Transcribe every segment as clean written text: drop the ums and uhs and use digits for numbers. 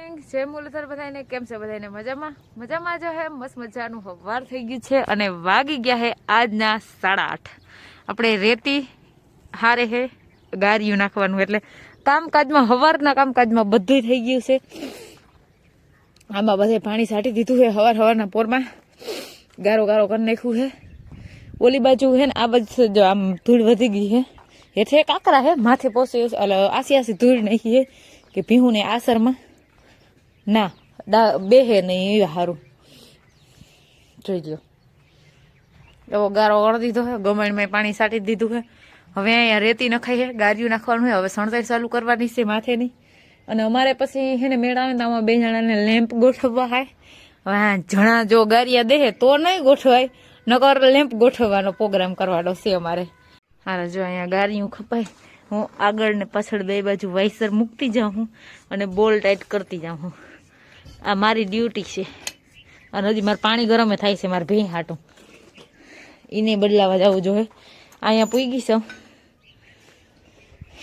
morning જય મુરલીધર બધાને કેમ છે બધાને મજામાં જો હે મસ્ત મજાનું હવાર થઈ ગયું છે અને વાગી ગયા હે આજના 8:30 આપણે રેતી હારે હે ગારિયું નાખવાનું એટલે કામકાજમાં હવારના કામકાજમાં બધું થઈ ગયું છે આમાં બધે પાણી છાંટી દીધું છે હવારના પોરમાં ગારો કરી નાખ્યું છે ઓલી બાજુ હે ને આ બાજુ જો આમ ધૂળ વધી ગઈ છે હેઠે કાકરા હે માથે પોસે આસી ધૂળ નાખી છે કે ભીહું ને આસરમાં ના બે હે નહીં એ સારું જોઈ લો એવો ગારો વળી દીધો હે ગમણમાં પાણી છાંટી દીધું છે હવે અહીંયા રેતી નખાઈ છે ગારિયું નાખવાનું હોય હવે સણતર ચાલુ કરવાની છે માથે નહીં અને અમારે પછી હે ને મેળ આવે ને આમાં 2 જણાને લેમ્પ ગોઠવવા થાય હવે જણા જો ગારિયા દે તો નહીં ગોઠવાય નકર લેમ્પ ગોઠવવાનો પ્રોગ્રામ કરવાનો છે અમારે હારા જો અહીંયા ગારિયું ખપાય હું આગળ ને પાછળ બે બાજુ વાઇસર મૂકતી જાઉં હું અને બોલ ટાઈટ કરતી જાઉં હું આ મારી ડ્યુટી છે અને હજી મારે પાણી ગરમે થાય છે મારે ભેં હાટું એને બદલાવા જવું જોઈએ અહીંયા પૂગી છું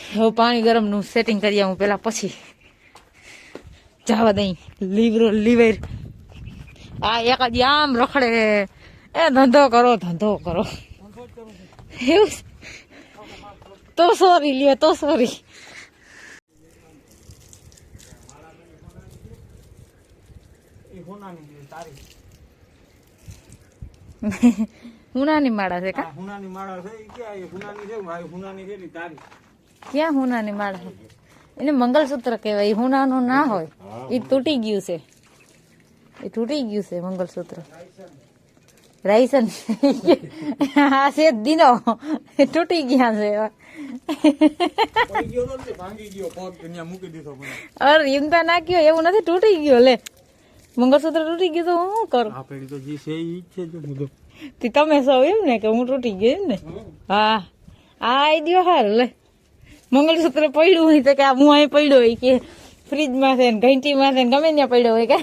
હવે પાણી ગરમનું સેટિંગ કરી આવું પહેલાં પછી જવા દઈ લીવર આ એક જ આમ રખડે એ ધંધો કરો એવું તો સોરી લ્યો તો સોરી હુનાની માળા છે કા હુનાની માળા છે ક્યાં હુનાની છે ભાઈ હુનાની છે તારી ક્યાં હુનાની માળા છે એને મંગલસૂત્ર કહેવાય હુનાનું ના હોય એ તૂટી ગયું છે મંગલસૂત્ર રાઈસન હા છે દીનો તૂટી ગયા છે અરે એમ તો ના કયો એવું નથી તૂટી ગયો લે મંગળસૂત્ર તૂટી ગયું તો હું શું કરું તમે સૌ એમ ને કે હું તૂટી ગયો એમ ને હા આ આઈડિયો હાર લે મંગળસૂત્ર પડ્યું હોય તો કે હું અહીં પડ્યો હોય કે ફ્રીજમાં છે ને ઘંટીમાં છે ને ગમે ત્યાં પડ્યો હોય કે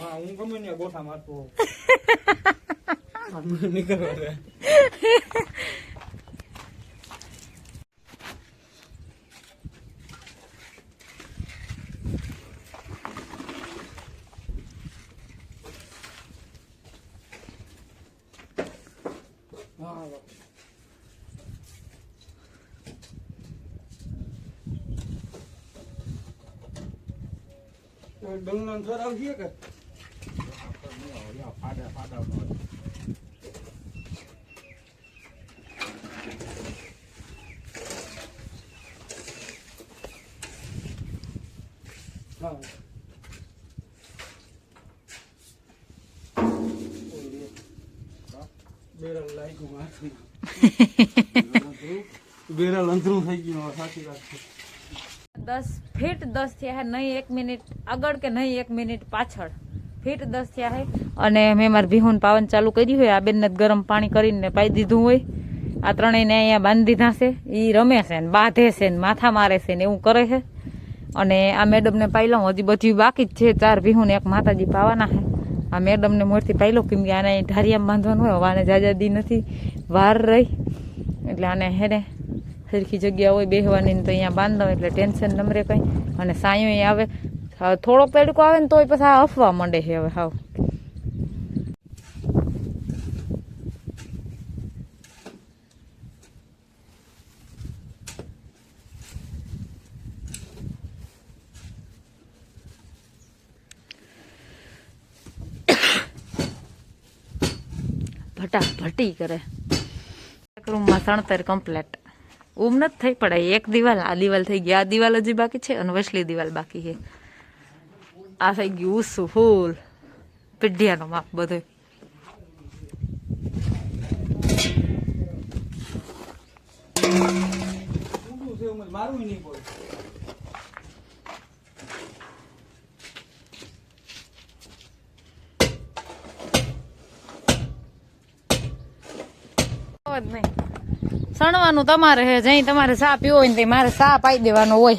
ડંગના થર આવશે કે બેરલ અંતરું થઈ ગયું સાચી વાત છે 10 ફીટ 10 થયા નહીં 1 મિનિટ આગળ કે નહીં 1 મિનિટ પાછળ ફીટ 10 થયા હે અને મેં મારા ભીહુન પાવન ચાલુ કર્યું હોય આ બેનને ગરમ પાણી કરીને પાઈ દીધું હોય આ ત્રણેયને અહીંયા બાંધી દીધા છે એ રમે છે ને બાંધે છે ને માથા મારે છે ને એવું કરે છે અને આ મેડમને પાઈ લઉં હજી બધી બાકી જ છે 4 ભીહુને એક માતાજી પાવાના છે આ મેડમને મોરથી પાઈ લઉં કેમ કે આને ઢારિયામાં બાંધવાનું હોય આને જાજાદી નથી વાર રહી એટલે આને હેને સરખી જગ્યા હોય બેહવાની તો અહીંયા બાંધો એટલે ટેન્શન નમરે કંઈ અને સાયો આવે થોડોક તડકો આવે ને તોય પછી આ અફવા માંડે છે હવે હાવ ભટાભટી કરે રૂમમાં સણતર કમ્પ્લેટ ઉમ નથી થઈ પડાય એક દિવાલ આ દિવાલ થઈ ગઈ આ દિવાલ હજી બાકી છે અને વસલી દિવાલ બાકી છે આ થઈ ગયું ઉસું ફૂલ પીઢિયાનો માપ બધો નહીં સણવાનું તમારે હે જઈ તમારે સા પીવો હોય ને મારે સા પાઈ દેવાનો હોય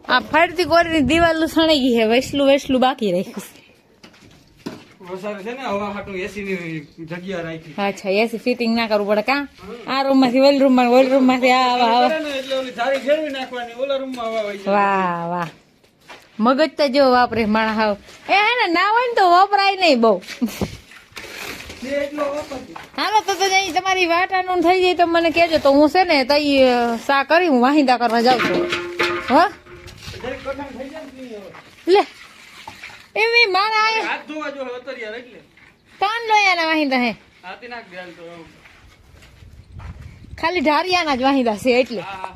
આ ફરતી કોરીની દિવાલ સણાઈ ગઈ છે વેસલું બાકી રાખ્યું અચ્છા એસી ફિટિંગ ના કરવું પડે કા આ રૂમ માંથી ઓલ રૂમ માંથી વાહ વાહ મગજ તો જો વાપરે માણા હાવ એ હે ને ના હોય ને તો વપરાય નહીં બહુ હાલો તો અહીં તમારી વાટાનું થઈ જાય તો મને કહેજો તો હું છે ને તઈ સા કરી હું વાહિંદા કરવા જાઉં છું હા લે એમ મારા હાથ ધોવા જો અતરિયા એટલે કાન લોયાના વાહિંદા હે હાથી નાખ દે હાલ તો ખાલી ઢારિયાના જ વાહિંદા છે એટલે હા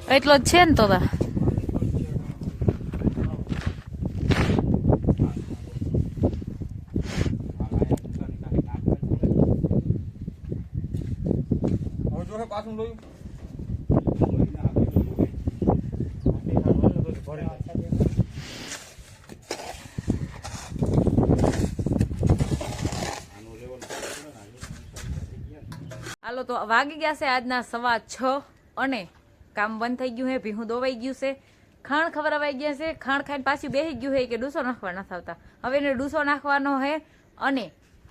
એટલો જ છે ને તો તા હવે જો હે પાછું લોયું હાલો તો વાગી ગયા છે આજના 6:15 અને કામ બંધ થઈ ગયું છે ભીહું દોવાઈ ગયું છે ખાણ ખવડાવાઈ ગયા છે ખાણ ખાઈને પાછું બેસી ગયું છે કે ડૂસો નાખવા નથી આવતા હવે એને ડૂસો નાખવાનો છે અને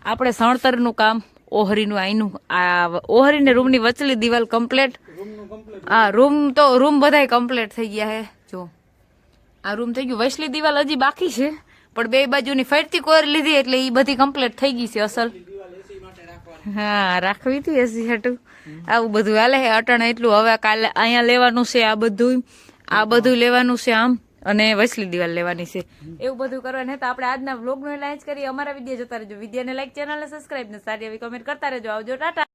આપણે સણતરનું કામ ઓહરીનું આઈનું આ ઓહરીને રૂમની વચલી દિવાલ કમ્પ્લીટ હા રૂમ બધાય કમ્પ્લીટ થઈ ગયા છે જો આ રૂમ થઈ ગયું વચલી દિવાલ હજી બાકી છે પણ બે બાજુની ફરતી કોર લીધી એટલે એ બધી કમ્પ્લીટ થઈ ગઈ છે અસલ હા રાખવી હતી એસી હાટું આવું બધું હાલે છે અટાણે એટલું હવે કાલે અહીંયા લેવાનું છે આ બધું લેવાનું છે આમ અને વસલી દિવાલ લેવાની છે એવું બધું કરવાનું તો આપણે આજના વ્લોગનો લાઈક કરી અમારા વિડીયો જોતા રહેજો વિડીયોને લાઈક ચેનલને સબસ્ક્રાઈબ ને સારી એવી કમેન્ટ કરતા રહેજો આવજો ટાટા